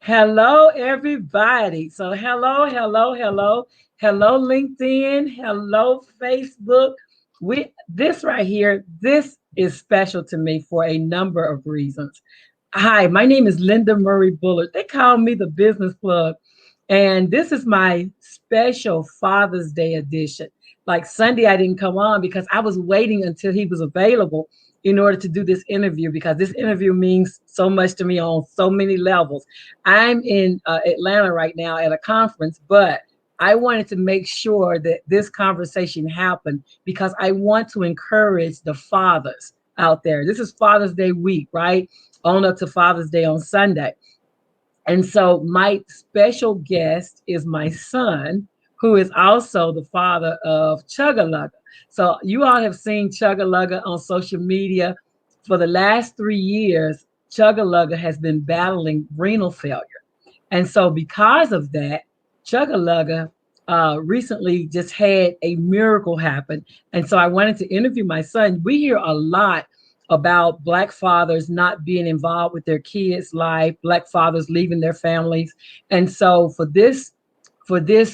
Hello, everybody. So, hello, LinkedIn, hello, Facebook. This right here, this is special to me for a number of reasons. Hi, my name is Linda Murray Bullard. They call me the business plug, and this is my special Father's Day edition. Like Sunday, I didn't come on because I was waiting until he was available in order to do this interview because this interview means so much to me on so many levels. I'm in Atlanta right now at a conference, but I wanted to make sure that this conversation happened because I want to encourage the fathers out there. This is Father's Day week, right? On up to Father's Day on Sunday. And so my special guest is my son, who is also the father of Chugga Lugga. So you all have seen Chugga Lugga on social media. For the last 3 years, Chugga Lugga has been battling renal failure. And so because of that, Chugga Lugga recently just had a miracle happen. And so I wanted to interview my son. We hear a lot about Black fathers not being involved with their kids' life, Black fathers leaving their families. And so for this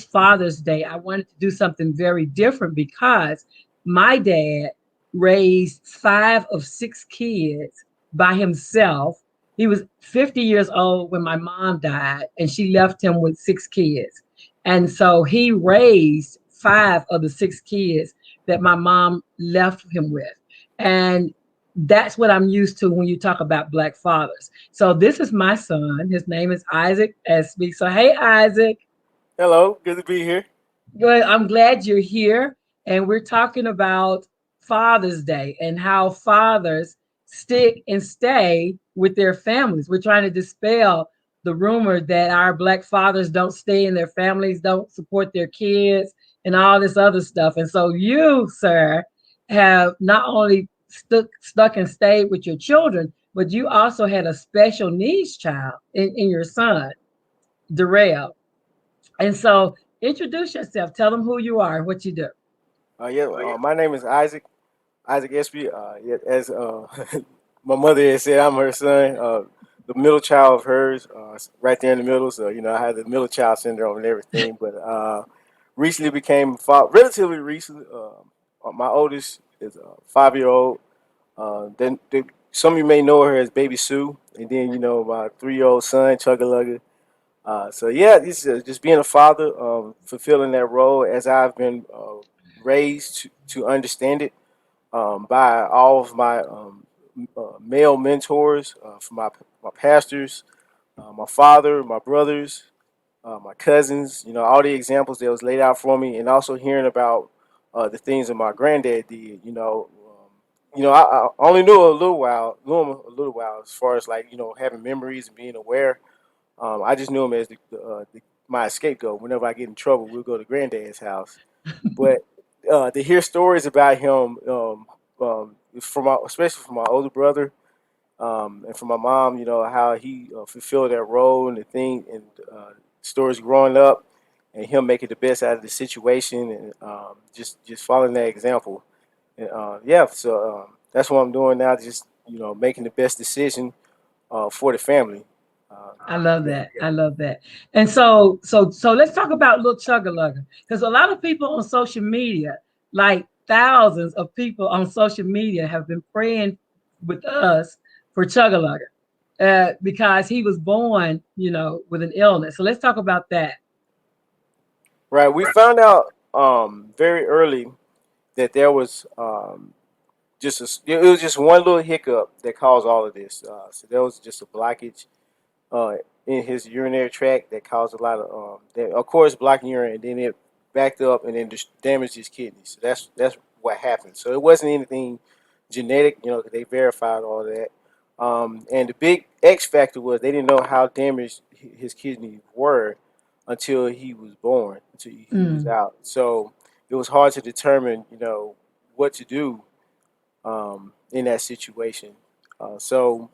Father's Day, I wanted to do something very different because my dad raised 5 of 6 kids by himself. He was 50 years old when my mom died, and she left him with 6 kids. And so he raised 5 of the 6 kids that my mom left him with. And that's what I'm used to when you talk about Black fathers. So this is my son. His name is Isaac Espey. So hey, Isaac. Hello, good to be here. Good. I'm glad you're here. And we're talking about Father's Day and how fathers stick and stay with their families. We're trying to dispel the rumor that our Black fathers don't stay in their families, don't support their kids, and all this other stuff. And so you, sir, have not only stuck and stayed with your children, but you also had a special needs child in your son, Darrell. And so introduce yourself. Tell them who you are and what you do. My name is Isaac Espey. As my mother had said, I'm her son, the middle child of hers, right there in the middle. So I had the middle child syndrome and everything. But recently became relatively recent. My oldest is a 5-year old. Some of you may know her as Baby Sue, and then my 3-year-old son Chugga Lugga. This is just being a father, fulfilling that role as I've been raised to understand it by all of my male mentors, from my pastors, my father, my brothers, my cousins. All the examples that was laid out for me, and also hearing about the things that my granddad did. I only knew him a little while as far as like having memories and being aware. I just knew him as my scapegoat. Whenever I get in trouble, we'll go to Granddad's house. But to hear stories about him, especially from my older brother, and from my mom, how he fulfilled that role and the thing, and stories growing up, and him making the best out of the situation, and just following that example. And that's what I'm doing now. Just making the best decision for the family. Uh, I love that. I love that. And so let's talk about little Chugga Lugga. Because a lot of people on social media, like thousands of people on social media, have been praying with us for Chugga Lugga. Because he was born, with an illness. So let's talk about that. Right. We found out very early that there was it was just one little hiccup that caused all of this. So there was just a blockage uh, in his urinary tract that caused a lot of that, of course, blocking urine, and then it backed up and then just damaged his kidneys. So that's what happened. So it wasn't anything genetic. They verified all that. And the big X factor was they didn't know how damaged his kidneys were until he was born, until he was Mm. out. So it was hard to determine, what to do in that situation. So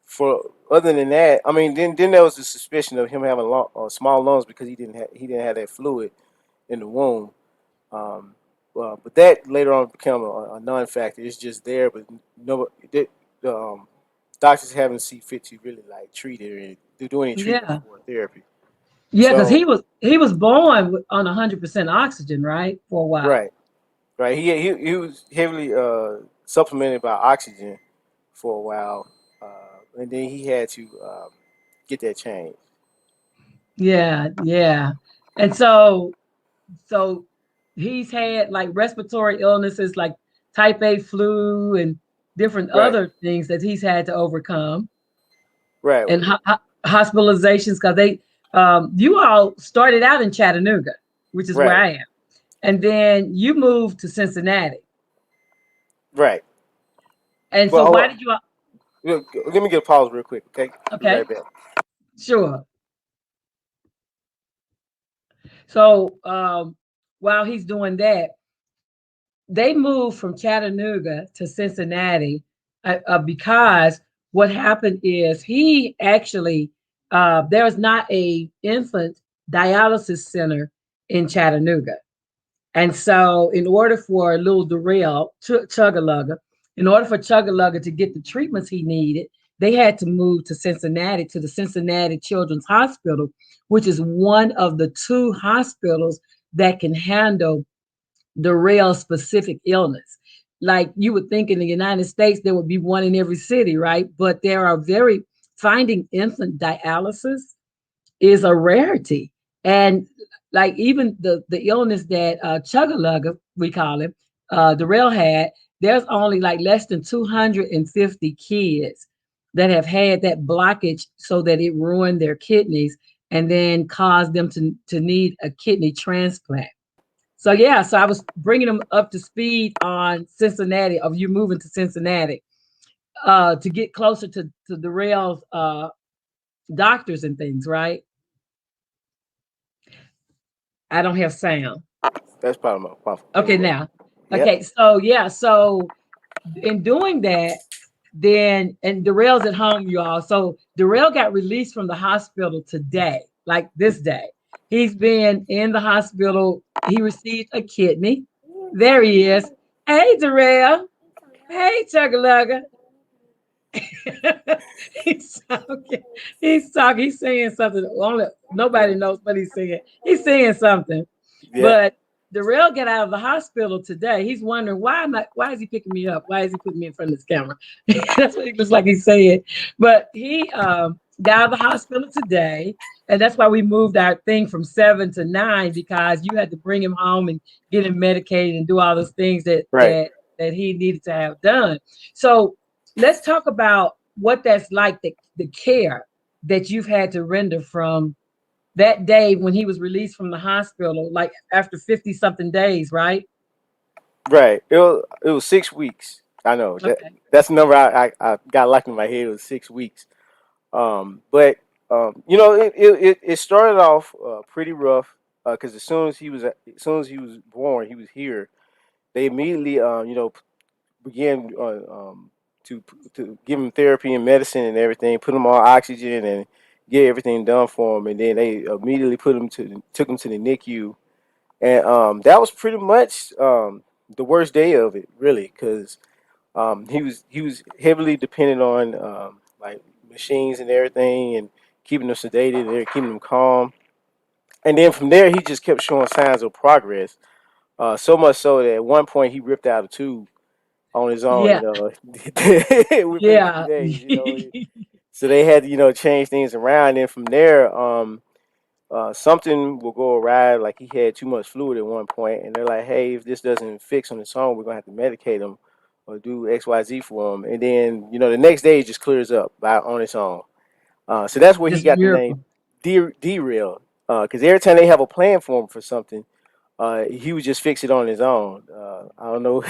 for other than that, I mean, then there was the suspicion of him having small lungs because he didn't have that fluid in the womb. Um, but that later on became a non-factor. It's just there, but no, doctors haven't seen fit to really like treat it to do any treatments Yeah. for therapy. Yeah, because So he was born on 100% oxygen, right? For a while. right, right. He was heavily supplemented by oxygen for a while, and then he had to get that changed. Yeah, yeah. And so he's had like respiratory illnesses like type A flu and different Right, other things that he's had to overcome right, and hospitalizations because you all started out in Chattanooga, which is where right, I am. And then you moved to Cincinnati. right. And But so why did you let me get a pause real quick, okay? Be okay, right back. sure. So while he's doing that, they moved from Chattanooga to Cincinnati because what happened is he actually there's not a infant dialysis center in Chattanooga, and so in order for little Darrell Chugga Lugga, in order for Chugga Lugga to get the treatments he needed, they had to move to Cincinnati to the Cincinnati Children's Hospital, which is one of the two hospitals that can handle the real specific illness. Like you would think in the United States, there would be one in every city, right? But there are finding infant dialysis is a rarity. And like even the illness that Chugga Lugga, we call him, Darrell had, there's only like less than 250 kids that have had that blockage so that it ruined their kidneys and then caused them to need a kidney transplant. So yeah, so I was bringing them up to speed on Cincinnati, of you moving to Cincinnati to get closer to the rails doctors and things, right? I don't have sound. That's probably my fault. There we Okay, go. now. Yep. Okay, so yeah, so in doing that, then and Darrell's at home, you all. So Darrell got released from the hospital today, like this day. He's been in the hospital. He received a kidney. There he is. Hey, Darrell. Hey, Chugga he's talking. He's talking. He's saying something. Only nobody knows what he's saying. He's saying something. Yeah. But Darrell got out of the hospital today. He's wondering why am I? Why is he picking me up? Why is he putting me in front of this camera? That's what he looks like he's saying. But he got out of the hospital today, and that's why we moved our thing from 7 to 9 because you had to bring him home and get him medicated and do all those things that Right. that he needed to have done. So let's talk about what that's like, the care that you've had to render from that day when he was released from the hospital, like after 50 something days, right? Right. It was 6 weeks. I know Okay. that's the number I got locked in my head. It was 6 weeks. But it started off pretty rough because as soon as he was born, he was here. They immediately began to give him therapy and medicine and everything, put him on oxygen and get everything done for him, and then they immediately took him to the NICU, and that was pretty much the worst day of it, really, because he was heavily dependent on like machines and everything, and keeping them sedated and keeping them calm. And then from there, he just kept showing signs of progress. So much so that at one point he ripped out a tube on his own, Yeah. within a few Yeah. days. So they had to, change things around. And from there, something will go awry. Like he had too much fluid at one point, and they're like, "Hey, if this doesn't fix on its own, we're gonna have to medicate him or do X, Y, Z for him." And then, the next day it just clears up by on its own. So that's where he Just a got the name miracle. Derail. Because every time they have a plan for him for something, he would just fix it on his own. I don't know.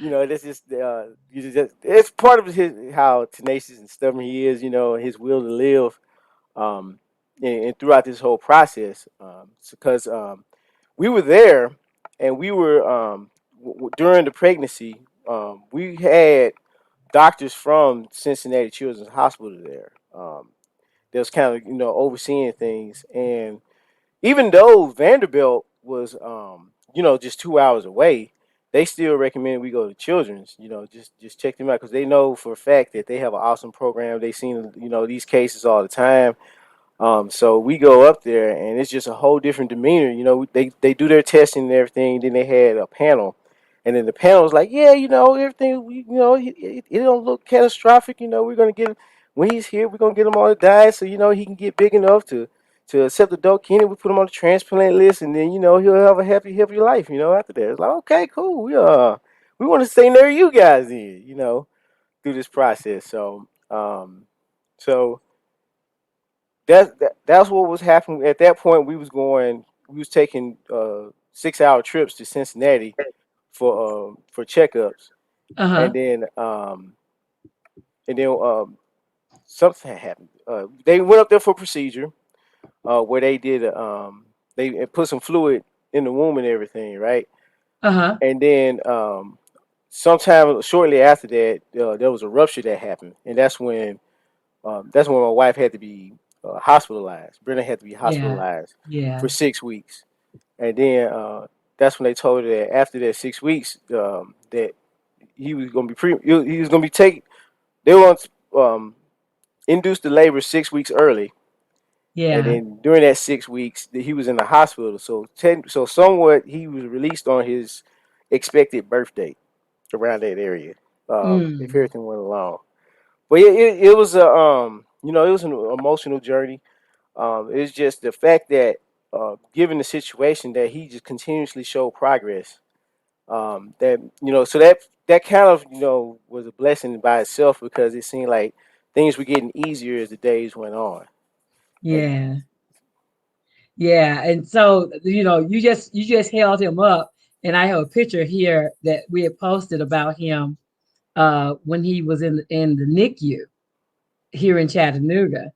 That's just it's part of his how tenacious and stubborn he is. His will to live. Um, and throughout this whole process, because we were there, and we were during the pregnancy. We had doctors from Cincinnati Children's Hospital there. That was kind of overseeing things, and even though Vanderbilt was just 2 hours away, they still recommend we go to Children's. Just check them out because they know for a fact that they have an awesome program. They seen these cases all the time. So we go up there, and it's just a whole different demeanor. They do their testing and everything. Then they had a panel, and then the panel was like, yeah, everything. It don't look catastrophic. We're gonna get when he's here. We're gonna get him on a diet so he can get big enough to accept adult Kenny. We put him on the transplant list, and then he'll have a happy life. After that, it's like, okay, cool. We want to stay near you guys then. Through this process. So that's what was happening at that point. We was taking 6-hour trips to Cincinnati for checkups, Uh-huh. and then something happened. They went up there for a procedure where they put some fluid in the womb and everything, right? Uh-huh. And then sometime shortly after that, there was a rupture that happened, and that's when my wife had to be hospitalized. Brenda had to be Yeah. hospitalized for Yeah. 6 weeks, and then that's when they told her that after that 6 weeks, that he was gonna be he was gonna be taken. They were gonna induce the labor 6 weeks early, and Yeah. then during that 6 weeks, that he was in the hospital. So somewhat he was released on his expected birth date around that area. If Mm. everything went along. But it was it was an emotional journey. It's just the fact that, given the situation, that he just continuously showed progress. So that kind of was a blessing by itself because it seemed like things were getting easier as the days went on. And Yeah. Yeah. And so, you just held him up. And I have a picture here that we had posted about him when he was in the NICU here in Chattanooga,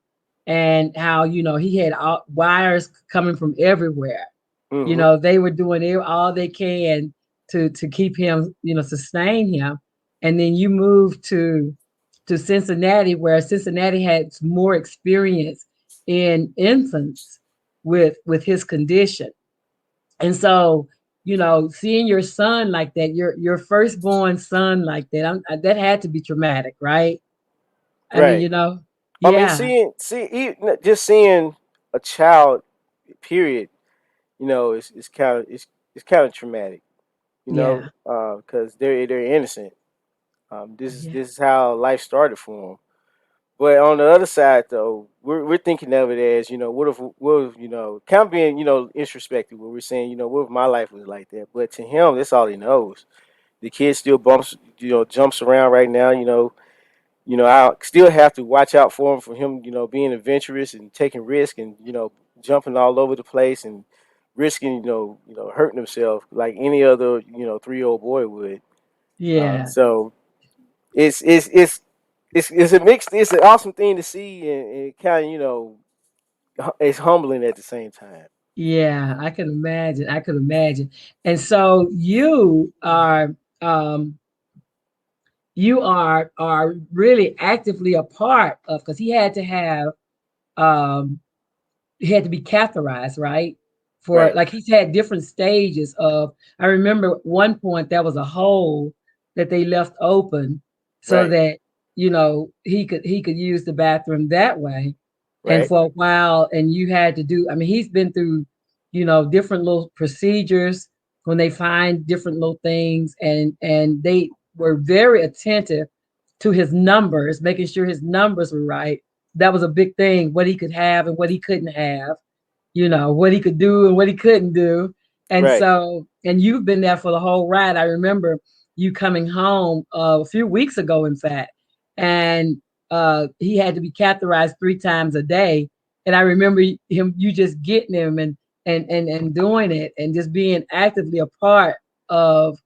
and how he had wires coming from everywhere. hmm They were doing all they can to keep him, sustain him. And then you moved to Cincinnati, where Cincinnati had more experience in infants with his condition. And so, seeing your son like that, your firstborn son like that, that had to be traumatic, right? I mean, right. I mean, yeah, just seeing a child, period. It's kind of traumatic. yeah, Because they're innocent. This is yeah, this is how life started for them. But on the other side, though, we're thinking of it as what if kind of being introspective. Where we're saying what if my life was like that? But to him, that's all he knows. The kid still jumps around right now. I still have to watch out for him. Being adventurous and taking risk and jumping all over the place and risking hurting himself like any other 3-year-old boy would. yeah, So it's it's it's it's a mixed. It's an awesome thing to see, and kind of it's humbling at the same time. yeah. I can imagine. I could imagine. And so um you are really actively a part of, because um he had to be catheterized, right? For, Right, like, he's had different stages of. I remember at one point there was a hole that they left open so right, that he could use the bathroom that way. And right, for a while, and you had to do. I mean, he's been through, different little procedures when they find different little things, and they were very attentive to his numbers, making sure his numbers were right. That was a big thing, what he could have and what he couldn't have, what he could do and what he couldn't do. And right, so, and you've been there for the whole ride. I remember you coming home a few weeks ago, in fact, and he had to be catheterized 3 times a day. And I remember you just getting him and doing it, and just being actively a part of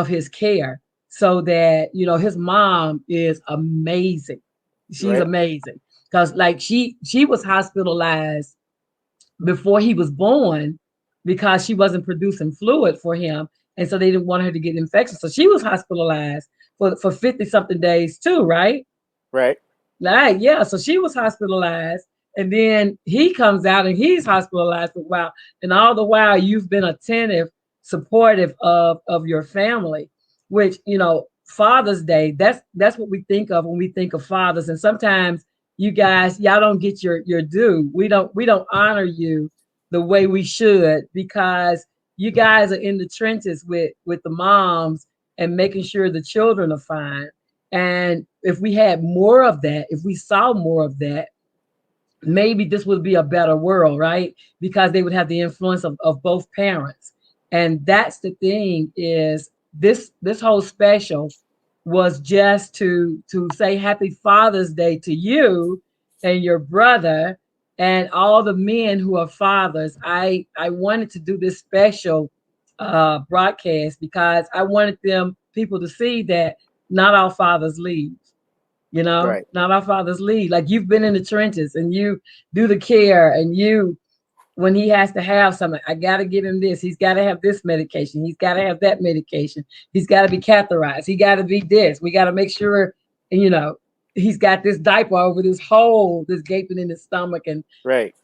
his care, so that his mom is amazing. She's right, amazing, because, like, she was hospitalized before he was born, because she wasn't producing fluid for him, and so they didn't want her to get infection. So she was hospitalized for 50 something days too, right? right, Like, yeah, so she was hospitalized, and then he comes out and he's hospitalized for a while, and all the while you've been attentive supportive of your family, which, Father's Day, that's what we think of when we think of fathers. And sometimes you guys, y'all don't get your due. We don't honor you the way we should, because you guys are in the trenches with the moms and making sure the children are fine. And if we had more of that, if we saw more of that, maybe this would be a better world, right? Because they would have the influence of both parents. And that's the thing, is this whole special was just to say happy Father's Day to you and your brother and all the men who are fathers. I wanted to do this special broadcast because I wanted them people to see that not all fathers leave. Right. Not our fathers lead. Like, you've been in the trenches and you do the care, and when he has to have something, I got to get him this. He's got to have this medication. He's got to have that medication. He's got to be catheterized. He got to be this. We got to make sure, you know, he's got this diaper over this hole, this gaping in his stomach. And Right.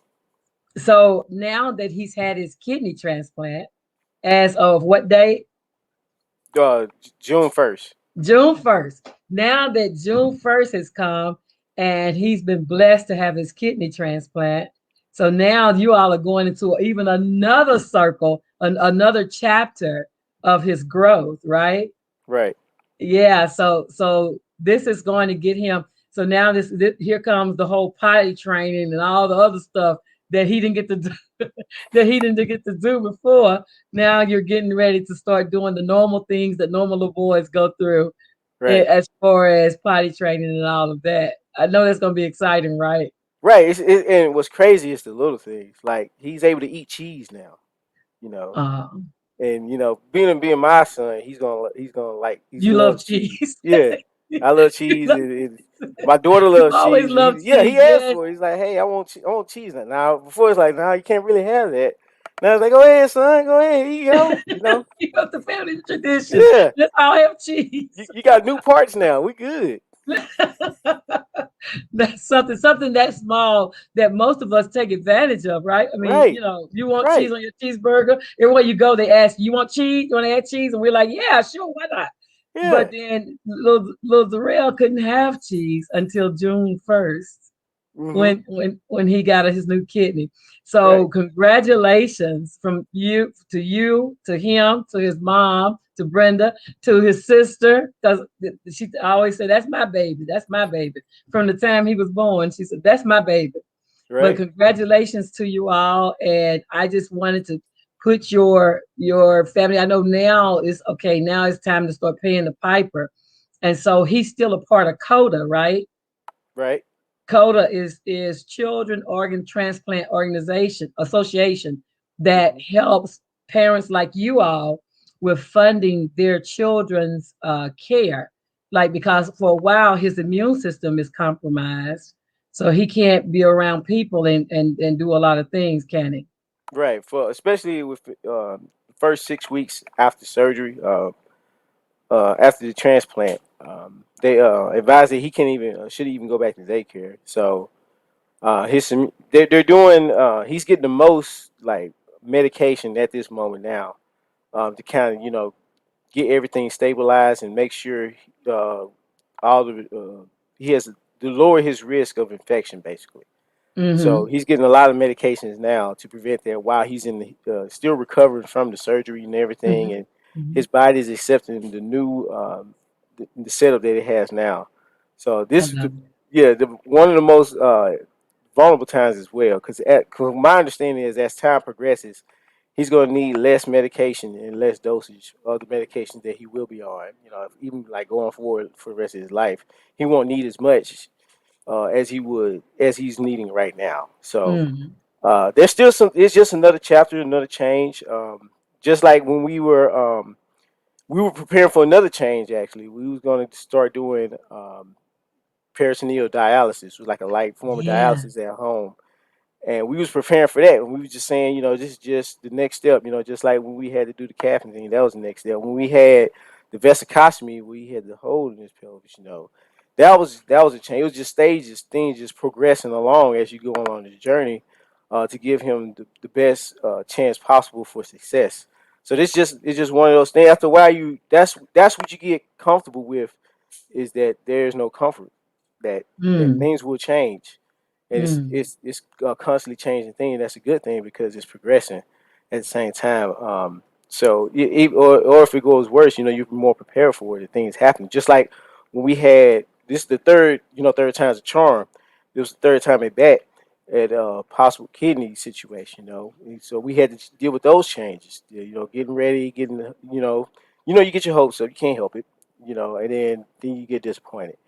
so now that he's had his kidney transplant, as of what day? June 1st. June 1st. Now that June 1st has come and he's been blessed to have his kidney transplant. So now you all are going into even another circle, another chapter of his growth, right? Right. Yeah, so this is going to get him. So now this here comes the whole potty training and all the other stuff that he didn't get to do, that he didn't get to do before. Now you're getting ready to start doing the normal things that normal little boys go through, Right. as far as potty training and all of that. I know that's going to be exciting, right? Right. And what's crazy is the little things. Like, he's able to eat cheese now. You know, Um, and being my son, he's gonna like he's you love love cheese. cheese. Yeah, I love cheese. You My daughter you've loves always cheese. loved He cheese, asked yes. for it. He's like, hey, I want cheese now. Now before it's like, nah, you can't really have that. Now it's like, go ahead, son, go ahead, here you go. You got the family tradition. Yeah, Let's all have cheese. you got new parts now. We good. That's something that small that most of us take advantage of, right? I mean, Right, you want cheese right. on your cheeseburger. Everywhere you go, they ask, you want cheese? You want to add cheese? And we're like, yeah, sure, why not? But Yeah. then little Darrell couldn't have cheese until June 1st, Mhm. when he got his new kidney. So Right. congratulations from you to him, to his mom, to Brenda, to his sister, because she always said, that's my baby, that's my baby. From the time he was born, she said, that's my baby. But Right. congratulations to you all. And I just wanted to put your family. I know now is okay, now it's time to start paying the piper. And so he's still a part of COTA, right? Right. COTA is Children Organ Transplant Organization Association that Mhm. helps parents like you all with funding their children's care. Like, because for a while his immune system is compromised, so he can't be around people and do a lot of things, can he? Right. For especially with the first 6 weeks after surgery. After the transplant, they advised that he can't even should even go back to daycare. So they're doing he's getting the most like medication at this moment now, to kind of get everything stabilized and make sure uh, all the he has to lower his risk of infection basically. So Mm-hmm. he's getting a lot of medications now to prevent that while he's in still recovering from the surgery and everything, and Mm-hmm. his body is accepting the new the setup that it has now. So I this, love it. yeah, one of the most vulnerable times as well. Because my understanding is as time progresses, he's going to need less medication and less dosage of the medications that he will be on. Even like going forward for the rest of his life, he won't need as much as he's needing right now. So Mm-hmm. there's still some. It's just another chapter, another change. Just like when we were preparing for another change. Actually, we was going to start doing peritoneal dialysis, which was like a light form of Yeah. dialysis at home, and we was preparing for that. And we was just saying, this is just the next step. Just like when we had to do the capping thing, that was the next step. When we had the vesicostomy, we had the hole in his pelvis. That was a change. It was just stages, things just progressing along as you go on the journey, to give him the best chance possible for success. So this just it's just one of those things. After a while, that's what you get comfortable with, is that there is no comfort, that Mm, things will change, and mm, it's a constantly changing thing. That's a good thing because it's progressing at the same time. So or if it goes worse, you're more prepared for it. If things happen, just like when we had this, the third time's a charm. It was the third time at bat at a possible kidney situation. And so we had to deal with those changes. Getting ready, getting you get your hopes up, you can't help it. And then you get disappointed.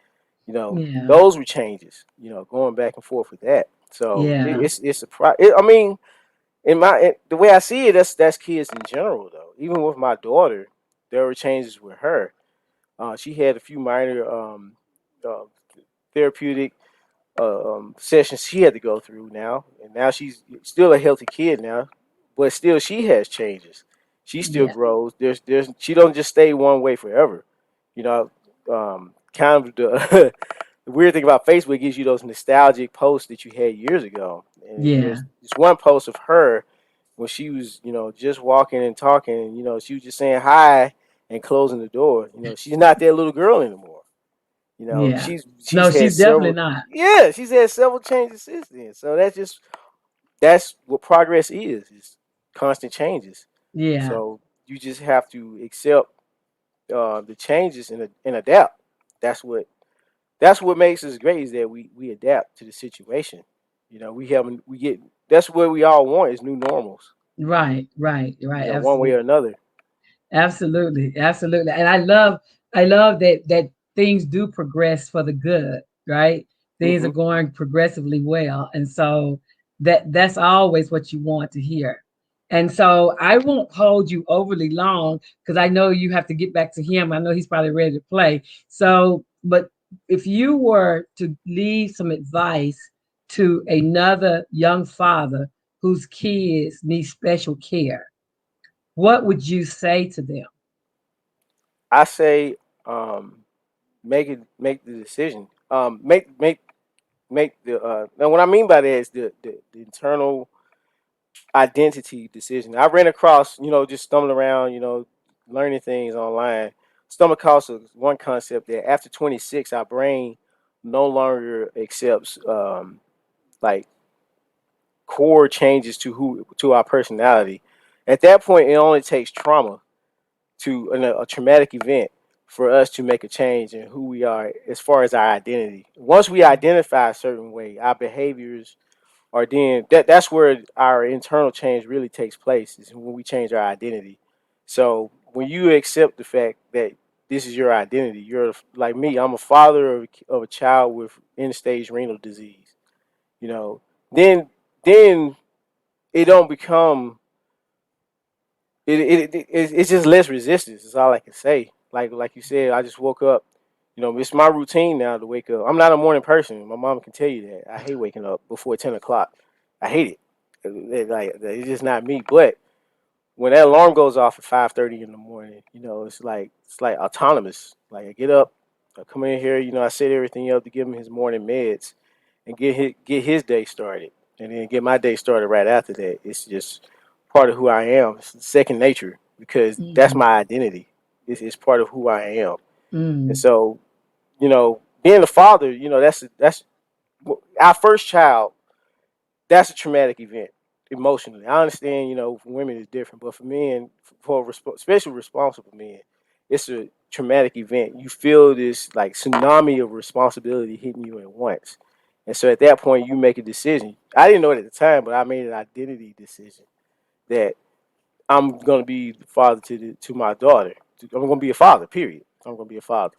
yeah, Those were changes. Going back and forth with that. So yeah, it's a I mean, the way I see it, that's kids in general though. Even with my daughter, there were changes with her. She had a few minor uh, therapeutic sessions she had to go through now, and now she's still a healthy kid now, but still she has changes. She still yeah, grows. There's she don't just stay one way forever. Kind of the the weird thing about Facebook gives you those nostalgic posts that you had years ago, and yeah, there's this one post of her when she was just walking and talking, and she was just saying hi and closing the door. She's not that little girl anymore. yeah. She's No, had she's definitely several, not. yeah, she's had several changes since then. So that's what progress is constant changes. Yeah, So you just have to accept the changes and adapt. That's what that's what makes us great, is that we adapt to the situation. We get that's what we all want, is new normals. right, right, right. One way or Absolutely. another. Absolutely, absolutely. And I love that things do progress for the good, right? Things are Hmm. going progressively well. And so that's always what you want to hear. And so I won't hold you overly long because I know you have to get back to him. I know he's probably ready to play. So, but if you were to leave some advice to another young father whose kids need special care, what would you say to them? I say, make the decision. Make the now what I mean by that is the internal identity decision. I ran across, just stumbling around, learning things online, stumbled across one concept that after 26, our brain no longer accepts like core changes to our personality. At that point, it only takes trauma to a traumatic event for us to make a change in who we are as far as our identity. Once we identify a certain way, our behaviors are then that's where our internal change really takes place, is when we change our identity. So when you accept the fact that this is your identity, you're like me. I'm a father of a child with end stage renal disease. You know, then then it don't become it's just less resistance. Is all I can say. Like you said, I just woke up. It's my routine now to wake up. I'm not a morning person. My mom can tell you that. I hate waking up before 10 o'clock. I hate it. Like it's just not me. But when that alarm goes off at 5:30 in the morning, it's like autonomous. Like I get up, I come in here, I set everything up to give him his morning meds and get his day started, and then get my day started right after that. It's just part of who I am. It's second nature because that's Mm, my identity. It's part of who I am, and mm, so being a father, that's our first child. That's a traumatic event emotionally. I understand, for women it's different, but for men, especially responsible men, it's a traumatic event. You feel this like tsunami of responsibility hitting you at once, and so at that point you make a decision. I didn't know it at the time, but I made an identity decision that I'm gonna be the father to my daughter. I'm gonna be a father. Period. I'm gonna be a father.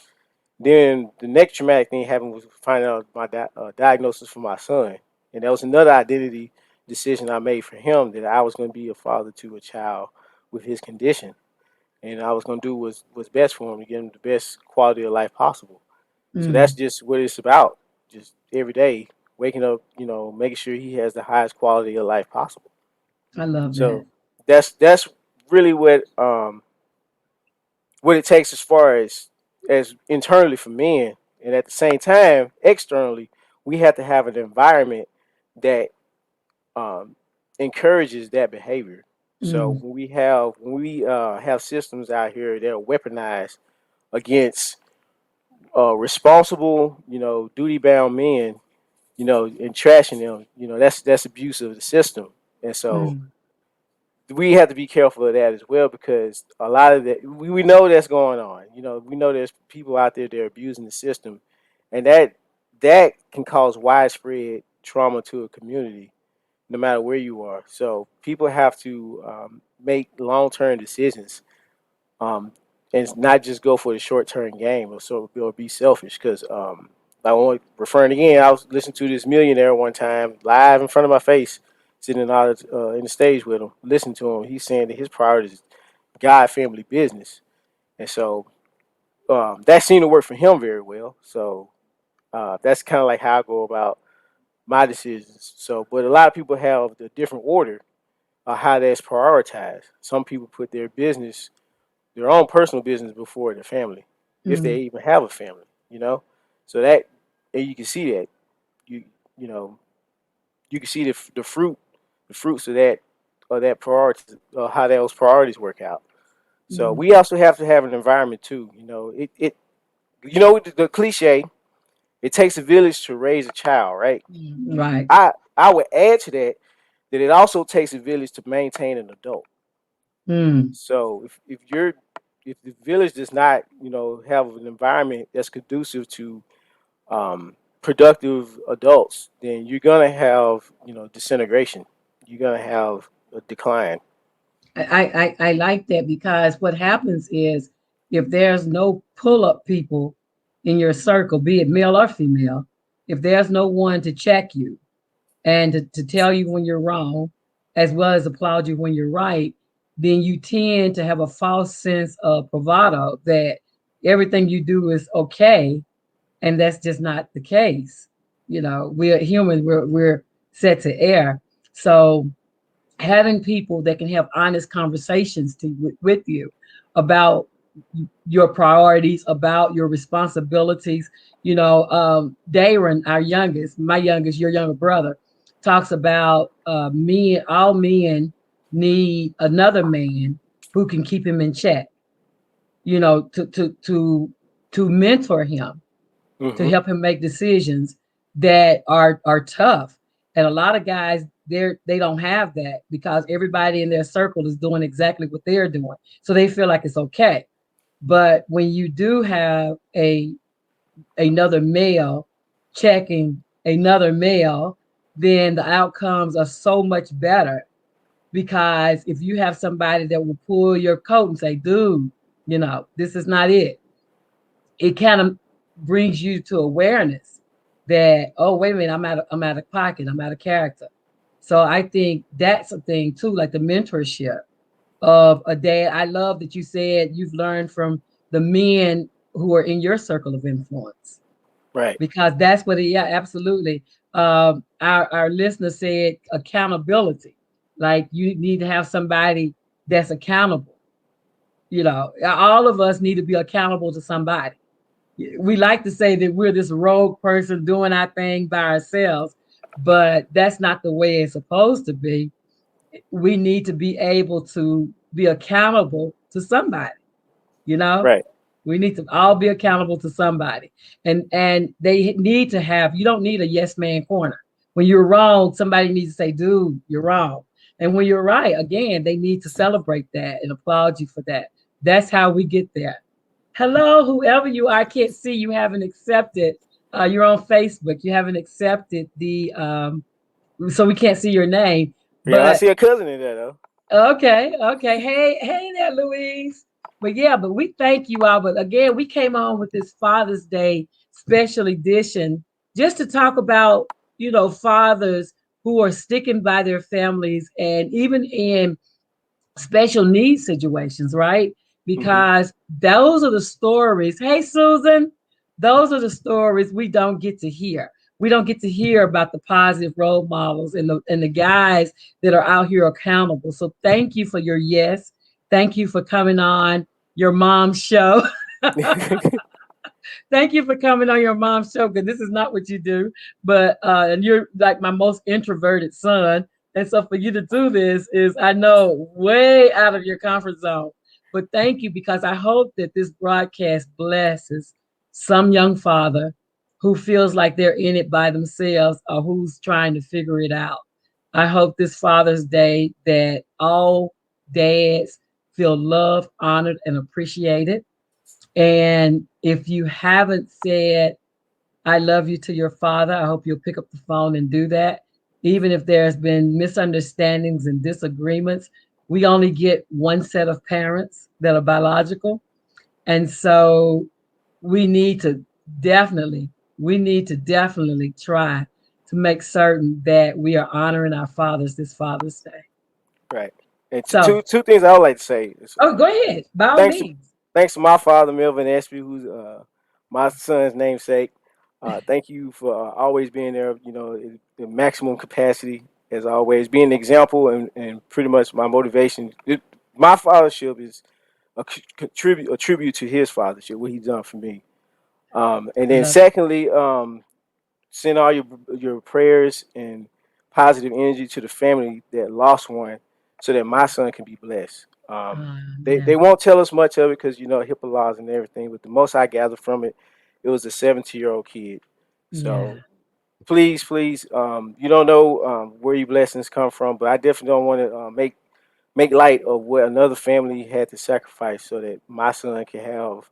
Then the next traumatic thing happened was finding out my diagnosis for my son, and that was another identity decision I made for him, that I was going to be a father to a child with his condition, and I was going to do what's best for him to get him the best quality of life possible. So that's mm. just what it's about. Just every day waking up, making sure he has the highest quality of life possible. I love that. So that's really what it takes as far as internally for men, and at the same time externally we have to have an environment that um, encourages that behavior. So when we have systems out here that are weaponized against responsible, duty bound men, and trashing them, that's abuse of the system. And so Mm, we have to be careful of that as well, because a lot of that we know that's going on. We know there's people out there that are abusing the system, and that can cause widespread trauma to a community, no matter where you are. So people have to make long term decisions, um, and not just go for the short term game, or be selfish. Because I want referring again, I was listening to this millionaire one time live in front of my face, sitting in the stage with him, listening to him. He's saying that his priority is God, family, business, and so that seemed to work for him very well. So that's kind of like how I go about my decisions. So, but a lot of people have the different order of how that's prioritized. Some people put their own personal business before their family, if they mm, even have a family. So that, and you can see that you you know you can see the fruits of that priority, how those priorities work out. So mm, we also have to have an environment too. The cliche, it takes a village to raise a child, right? right. I would add to that it also takes a village to maintain an adult. Mm. So if the village does not, have an environment that's conducive to productive adults, then you're gonna have, disintegration. You're gonna have a decline. I like that because what happens is if there's no pull up people in your circle, be it male or female, if there's no one to check you and to tell you when you're wrong, as well as applaud you when you're right, then you tend to have a false sense of bravado that everything you do is okay. And that's just not the case. We're human, we're set to err. So having people that can have honest conversations with you about your priorities, about your responsibilities. Darren, my youngest, your younger brother, talks about all men need another man who can keep him in check, to mentor him, to Hmm. help him make decisions that are tough. And a lot of guys, they don't have that because everybody in their circle is doing exactly what they're doing. So they feel like it's okay. But when you do have another male checking another male, then the outcomes are so much better. Because if you have somebody that will pull your coat and say, dude, this is not it, it kind of brings you to awareness that, oh, wait a minute, I'm out of pocket, I'm out of character. So I think that's a thing too, like the mentorship of a dad. I love that you said you've learned from the men who are in your circle of influence, Right. because that's what yeah, absolutely. Our listener said accountability. Like you need to have somebody that's accountable. All of us need to be accountable to somebody. We like to say that we're this rogue person doing our thing by ourselves, but that's not the way it's supposed to be. We need to be able to be accountable to somebody, you know? Right. We need to all be accountable to somebody. And they need to have, you don't need a yes man corner. When you're wrong, somebody needs to say, dude, you're wrong. And when you're right, again, they need to celebrate that and applaud you for that. That's how we get there. Hello, whoever you are. I can't see you haven't accepted. You're on Facebook. You haven't accepted the so we can't see your name. Yeah, I But see a cousin in there though. okay, okay. Hey there, Louise. But yeah, but we thank you all. But again, we came on with this Father's Day special edition just to talk about, fathers who are sticking by their families and even in special needs situations, right? Hmm. Because those are the stories. Hey, Susan, those are the stories we don't get to hear. We don't get to hear about the positive role models and the guys that are out here accountable. So thank you for your yes. Thank you for coming on your mom's show. Thank you for coming on your mom's show because this is not what you do. But and you're like my most introverted son. And so for you to do this is, I know, way out of your comfort zone. But thank you, because I hope that this broadcast blesses some young father who feels like they're in it by themselves or who's trying to figure it out. I hope this Father's Day that all dads feel loved, honored, and appreciated. And if you haven't said I love you to your father, I hope you'll pick up the phone and do that. Even if there's been misunderstandings and disagreements, we only get one set of parents that are biological. And so we need to definitely, we need to definitely try to make certain that we are honoring our fathers this Father's Day. Right. And So, two things I would like to say is oh, go ahead, by all thanks to means. thanks to my father Melvin Espey, who's my son's namesake. Thank you for always being there. You know, in maximum capacity as always, being an example and pretty much my motivation. My fathership is a tribute to his fathership, what he's done for me. And I then love it. secondly, send all your prayers and positive energy to the family that lost one, so that my son can be blessed. They Yeah, won't tell us much of it because HIPAA laws and everything. But the most I gathered from it, it was a 17-year-old kid. yeah. So please, please, you don't know where your blessings come from, but I definitely don't want to make light of what another family had to sacrifice so that my son can have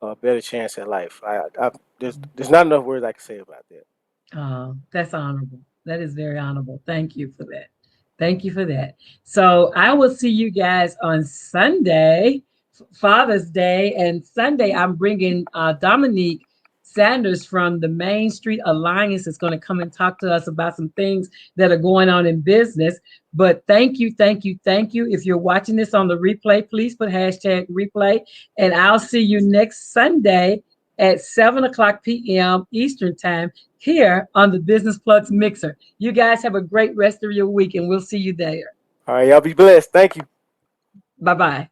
a better chance at life. There's not enough words I can say about that. That's honorable. That is very honorable. Thank you for that. Thank you for that. So I will see you guys on Sunday, Father's Day. And Sunday, I'm bringing Dominique Sanders from the Main Street Alliance is going to come and talk to us about some things that are going on in business. But thank you, thank you, thank you. If you're watching this on the replay, please put hashtag replay. And I'll see you next Sunday at 7 o'clock p.m. Eastern Time here on the Business Plugs Mixer. You guys have a great rest of your week, and we'll see you there. All right, y'all be blessed. Thank you. Bye bye.